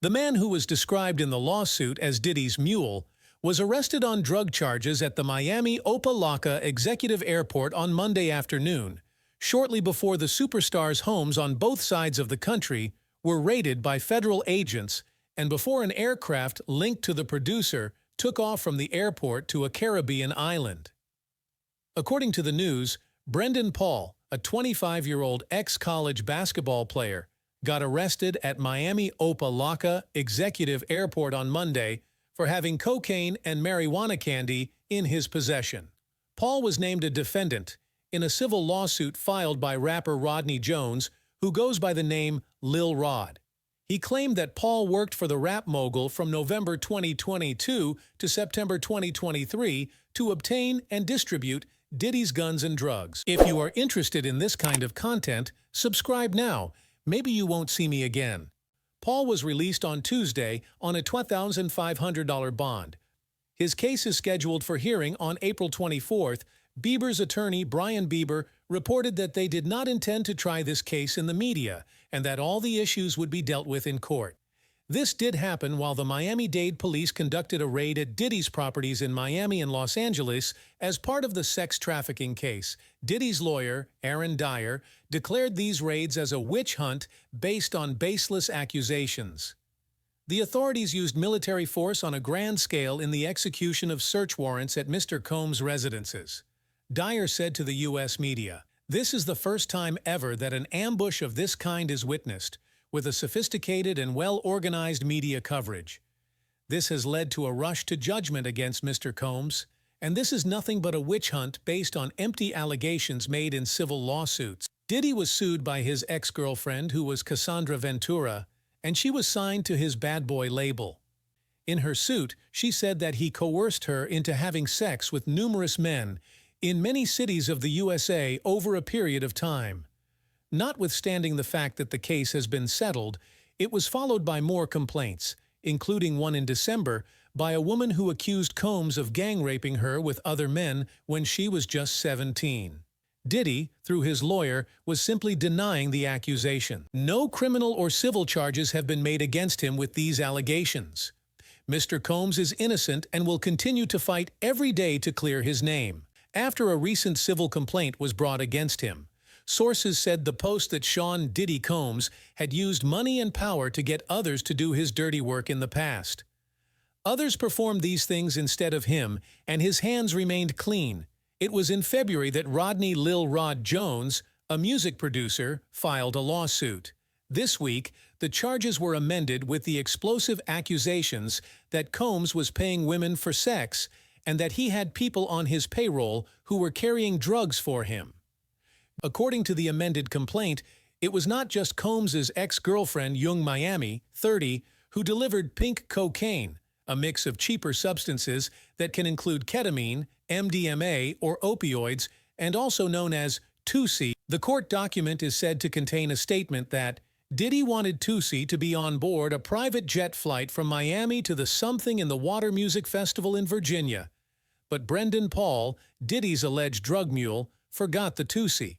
The man who was described in the lawsuit as Diddy's mule was arrested on drug charges at the Miami Opa-locka Executive Airport on Monday afternoon, shortly before the superstar's homes on both sides of the country were raided by federal agents and before an aircraft linked to the producer took off from the airport to a Caribbean island. According to the news, Brendan Paul, a 25-year-old ex-college basketball player, got arrested at Miami Opa-locka Executive Airport on Monday for having cocaine and marijuana candy in his possession. Paul was named a defendant in a civil lawsuit filed by rapper Rodney Jones, who goes by the name Lil Rod. He claimed that Paul worked for the rap mogul from November 2022 to September 2023 to obtain and distribute Diddy's guns and drugs. If you are interested in this kind of content, subscribe now. Maybe you won't see me again. Paul was released on Tuesday on a $12,500 bond. His case is scheduled for hearing on April 24th. Bieber's attorney, Brian Bieber, reported that they did not intend to try this case in the media and that all the issues would be dealt with in court. This did happen while the Miami-Dade police conducted a raid at Diddy's properties in Miami and Los Angeles as part of the sex trafficking case. Diddy's lawyer, Aaron Dyer, declared these raids as a witch hunt based on baseless accusations. The authorities used military force on a grand scale in the execution of search warrants at Mr. Combs' residences. Dyer said to the U.S. media, "This is the first time ever that an ambush of this kind is witnessed, with a sophisticated and well-organized media coverage. This has led to a rush to judgment against Mr. Combs, and this is nothing but a witch hunt based on empty allegations made in civil lawsuits." Diddy was sued by his ex-girlfriend, who was Cassandra Ventura, and she was signed to his Bad Boy label. In her suit, she said that he coerced her into having sex with numerous men in many cities of the USA over a period of time. Notwithstanding the fact that the case has been settled, it was followed by more complaints, including one in December by a woman who accused Combs of gang raping her with other men when she was just 17. Diddy, through his lawyer, was simply denying the accusation. No criminal or civil charges have been made against him with these allegations. Mr. Combs is innocent and will continue to fight every day to clear his name. After a recent civil complaint was brought against him, sources said the post that Sean Diddy Combs had used money and power to get others to do his dirty work in the past. Others performed these things instead of him, and his hands remained clean. It was in February that Rodney Lil Rod Jones, a music producer, filed a lawsuit. This week, the charges were amended with the explosive accusations that Combs was paying women for sex and that he had people on his payroll who were carrying drugs for him. According to the amended complaint, it was not just Combs' ex-girlfriend Yung Miami, 30, who delivered pink cocaine, a mix of cheaper substances that can include ketamine, MDMA, or opioids, and also known as Toosie. The court document is said to contain a statement that Diddy wanted Toosie to be on board a private jet flight from Miami to the Something in the Water Music Festival in Virginia. But Brendan Paul, Diddy's alleged drug mule, forgot the Toosie.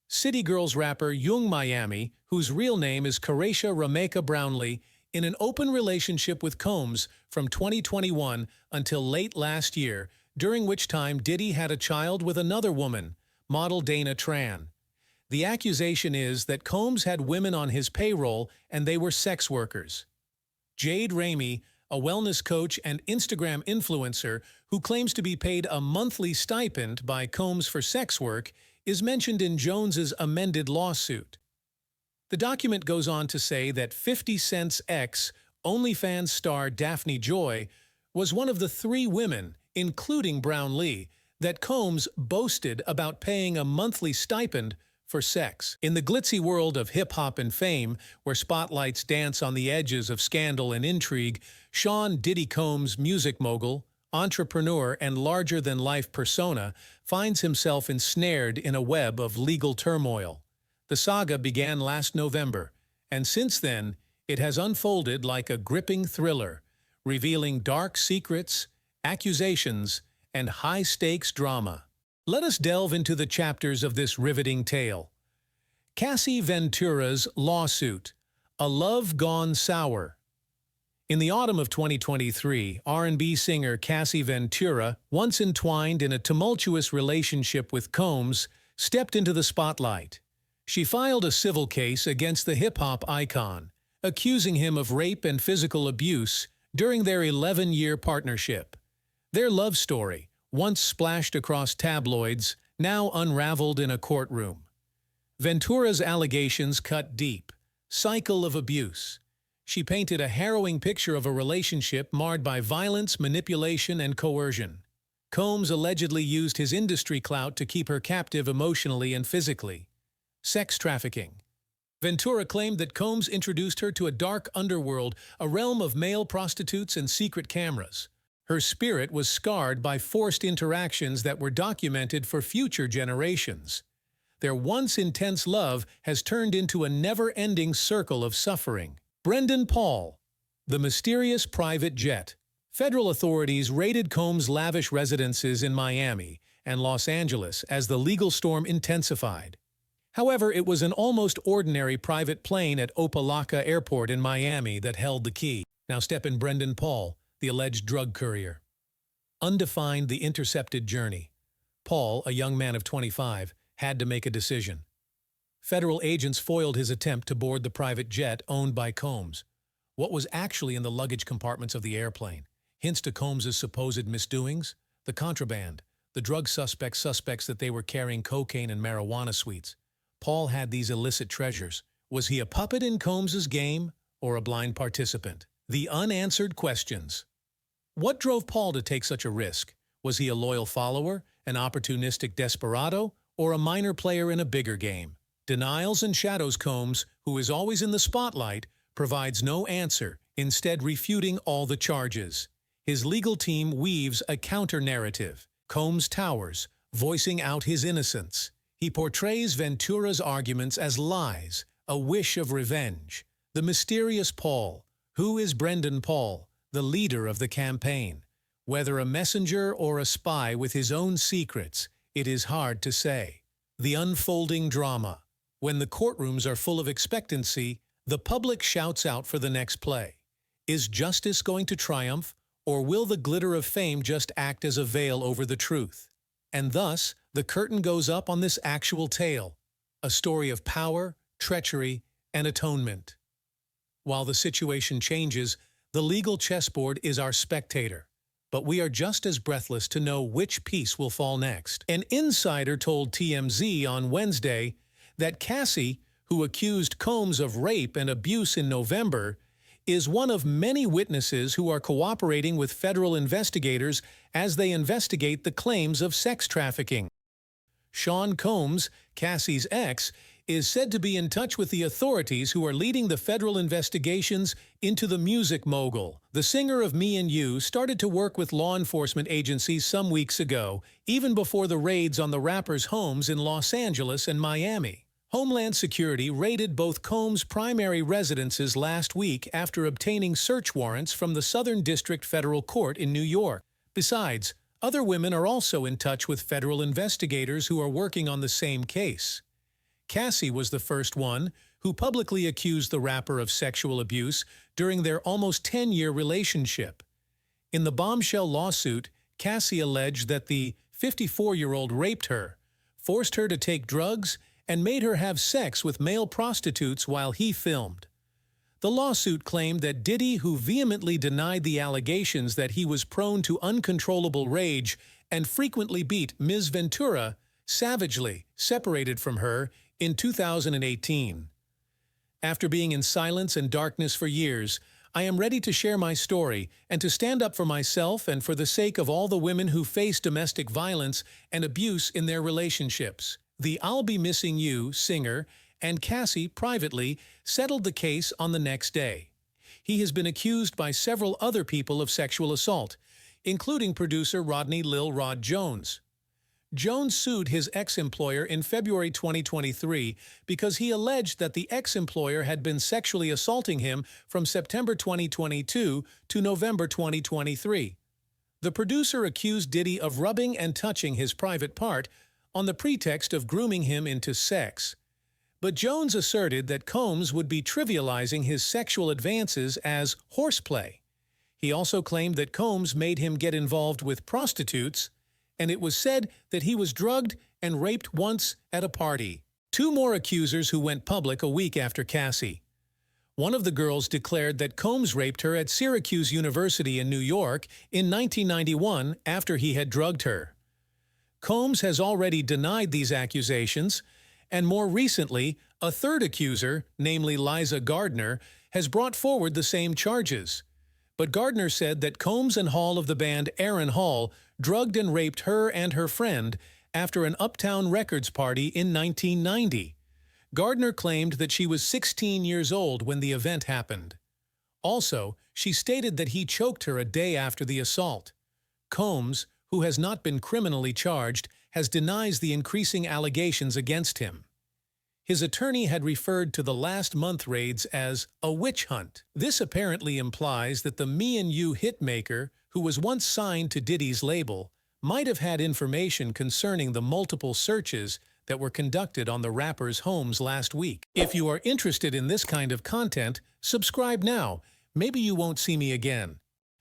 City Girls rapper Yung Miami, whose real name is Karacia Rameka Brownlee, in an open relationship with Combs from 2021 until late last year, during which time Diddy had a child with another woman, model Dana Tran. The accusation is that Combs had women on his payroll and they were sex workers. Jade Ramey, a wellness coach and Instagram influencer who claims to be paid a monthly stipend by Combs for sex work, is mentioned in Jones's amended lawsuit. The document goes on to say that 50 Cent's ex, OnlyFans star Daphne Joy, was one of the 3 women, including Brownlee, that Combs boasted about paying a monthly stipend for sex. In the glitzy world of hip-hop and fame, where spotlights dance on the edges of scandal and intrigue, Sean Diddy Combs, music mogul, entrepreneur, and larger-than-life persona, finds himself ensnared in a web of legal turmoil. The saga began last November, and since then, it has unfolded like a gripping thriller, revealing dark secrets, accusations, and high-stakes drama. Let us delve into the chapters of this riveting tale. Cassie Ventura's lawsuit, A Love Gone Sour. In the autumn of 2023, R&B singer Cassie Ventura, once entwined in a tumultuous relationship with Combs, stepped into the spotlight. She filed a civil case against the hip-hop icon, accusing him of rape and physical abuse during their 11-year partnership. Their love story, once splashed across tabloids, now unraveled in a courtroom. Ventura's allegations cut deep. Cycle of abuse. She painted a harrowing picture of a relationship marred by violence, manipulation, and coercion. Combs allegedly used his industry clout to keep her captive emotionally and physically. Sex trafficking. Ventura claimed that Combs introduced her to a dark underworld, a realm of male prostitutes and secret cameras. Her spirit was scarred by forced interactions that were documented for future generations. Their once intense love has turned into a never-ending circle of suffering. Brendan Paul, the mysterious private jet. Federal authorities raided Combs' lavish residences in Miami and Los Angeles as the legal storm intensified. However, it was an almost ordinary private plane at Opa-locka Airport in Miami that held the key. Now step in Brendan Paul, the alleged drug courier. Undefined, the intercepted journey. Paul, a young man of 25, had to make a decision. Federal agents foiled his attempt to board the private jet owned by Combs. What was actually in the luggage compartments of the airplane? Hints to Combs' supposed misdoings? The contraband, the drug suspects that they were carrying cocaine and marijuana sweets. Paul had these illicit treasures. Was he a puppet in Combs' game or a blind participant? The unanswered questions. What drove Paul to take such a risk? Was he a loyal follower, an opportunistic desperado, or a minor player in a bigger game? Denials and shadows. Combs, who is always in the spotlight, provides no answer, instead refuting all the charges. His legal team weaves a counter-narrative. Combs towers, voicing out his innocence. He portrays Ventura's arguments as lies, a wish of revenge. The mysterious Paul. Who is Brendan Paul, the leader of the campaign? Whether a messenger or a spy with his own secrets, it is hard to say. The unfolding drama. When the courtrooms are full of expectancy, the public shouts out for the next play. Is justice going to triumph, or will the glitter of fame just act as a veil over the truth? And thus, the curtain goes up on this actual tale, a story of power, treachery, and atonement. While the situation changes, the legal chessboard is our spectator. But we are just as breathless to know which piece will fall next. An insider told TMZ on Wednesday that Cassie, who accused Combs of rape and abuse in November, is one of many witnesses who are cooperating with federal investigators as they investigate the claims of sex trafficking. Sean Combs, Cassie's ex, is said to be in touch with the authorities who are leading the federal investigations into the music mogul. The singer of Me and You started to work with law enforcement agencies some weeks ago, even before the raids on the rapper's homes in Los Angeles and Miami. Homeland Security raided both Combs' primary residences last week after obtaining search warrants from the Southern District Federal Court in New York. Besides, other women are also in touch with federal investigators who are working on the same case. Cassie was the first one who publicly accused the rapper of sexual abuse during their almost 10-year relationship. In the bombshell lawsuit, Cassie alleged that the 54-year-old raped her, forced her to take drugs, and made her have sex with male prostitutes while he filmed. The lawsuit claimed that Diddy, who vehemently denied the allegations that he was prone to uncontrollable rage and frequently beat Ms. Ventura, savagely separated from her in 2018. After being in silence and darkness for years, I am ready to share my story and to stand up for myself and for the sake of all the women who face domestic violence and abuse in their relationships. The I'll Be Missing You singer and Cassie privately settled the case on the next day. He has been accused by several other people of sexual assault, including producer Rodney Lil Rod Jones. Jones sued his ex-employer in February 2023 because he alleged that the ex-employer had been sexually assaulting him from September 2022 to November 2023. The producer accused Diddy of rubbing and touching his private part on the pretext of grooming him into sex. But Jones asserted that Combs would be trivializing his sexual advances as horseplay. He also claimed that Combs made him get involved with prostitutes, and it was said that he was drugged and raped once at a party. Two more accusers who went public a week after Cassie. One of the girls declared that Combs raped her at Syracuse University in New York in 1991 after he had drugged her. Combs has already denied these accusations, and more recently, a third accuser, namely Liza Gardner, has brought forward the same charges. But Gardner said that Combs and Hall of the band Aaron Hall drugged and raped her and her friend after an Uptown Records party in 1990. Gardner claimed that she was 16 years old when the event happened. Also, she stated that he choked her a day after the assault. Combs, who has not been criminally charged, has denied the increasing allegations against him. His attorney had referred to the last month raids as a witch hunt. This apparently implies that the Me and You hitmaker, who was once signed to Diddy's label, might have had information concerning the multiple searches that were conducted on the rapper's homes last week. If you are interested in this kind of content, subscribe now. Maybe you won't see me again.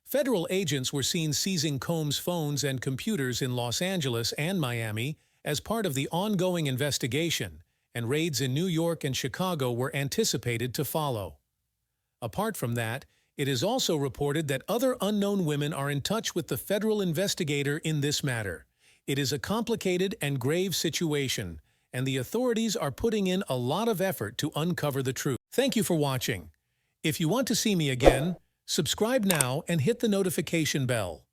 Federal agents were seen seizing Combs' phones and computers in Los Angeles and Miami as part of the ongoing investigation, and raids in New York and Chicago were anticipated to follow. Apart from that, it is also reported that other unknown women are in touch with the federal investigator in this matter. It is a complicated and grave situation, and the authorities are putting in a lot of effort to uncover the truth. Thank you for watching. If you want to see me again, subscribe now and hit the notification bell.